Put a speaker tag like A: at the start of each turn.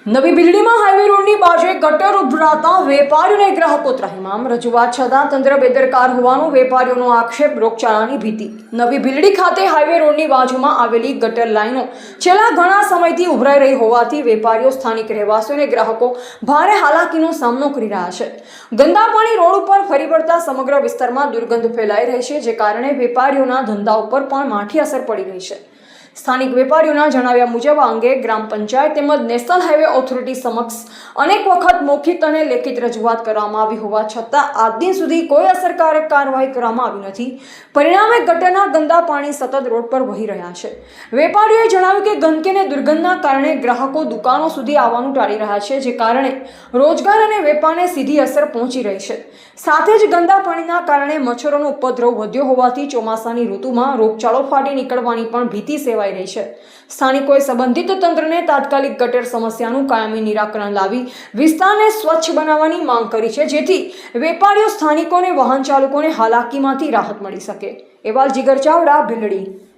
A: નવી બિલ્ડીમાં હાઈવે રોડની બાજુએ ગટર ઉભરાતા વેપારીઓને ગ્રાહકો ત્રાહિમામ. રજૂઆત છતાં તંત્ર બેદરકાર હોવાનો વેપારીઓનો આક્ષેપ. રોગચાળાની ભીતિ. નવી બિલ્ડી ખાતે હાઈવે રોડની બાજુમાં આવેલી ગટર લાઈનો છેલ્લા ઘણા સમયથી ઉભરાઈ રહી હોવાથી વેપારીઓ, સ્થાનિક રહેવાસીઓ અને ગ્રાહકો ભારે હાલાકીનો સામનો કરી રહ્યા છે. ગંદા પાણી રોડ ઉપર ફરી વળતા સમગ્ર વિસ્તારમાં દુર્ગંધ ફેલાઈ રહી છે, જે કારણે વેપારીઓના ધંધા ઉપર પણ માઠી અસર પડી રહી છે. સ્થાનિક વેપારીઓના જણાવ્યા મુજબ આ અંગે ગ્રામ પંચાયત તેમજ નેશનલ હાઈવે ઓથોરિટી સમક્ષ અનેક વખત મૌખિક અને લેખિત રજૂઆત કરવામાં આવી હોવા છતાં આજ દિન સુધી કોઈ અસરકારક કાર્યવાહી કરવામાં આવી નથી. પરિણામે ગટરના ગંદા પાણી સતત રોડ પર વહી રહ્યા છે. વેપારીઓએ જણાવ્યું કે ગંદકી અને દુર્ગંધના કારણે ગ્રાહકો દુકાનો સુધી આવવાનું ટાળી રહ્યા છે, જે કારણે રોજગાર અને વેપારને સીધી અસર પહોંચી રહી છે. સાથે જ ગંદા પાણીના કારણે મચ્છરોનો ઉપદ્રવ વધ્યો હોવાથી ચોમાસાની ઋતુમાં રોગચાળો ફાટી નીકળવાની પણ ભીતિ સેવાઈ રહી છે. સ્થાનિકોએ સંબંધિત તંત્રને તાત્કાલિક ગટર સમસ્યાનું કાયમી નિરાકરણ લાવી વિસ્તારને સ્વચ્છ બનાવવાની માંગ કરી છે, જેથી વેપારીઓ, સ્થાનિકો અને વાહન ચાલકોને હાલાકીમાંથી રાહત મળી શકે. એવા જીગર ચાવડા, ભીલડી.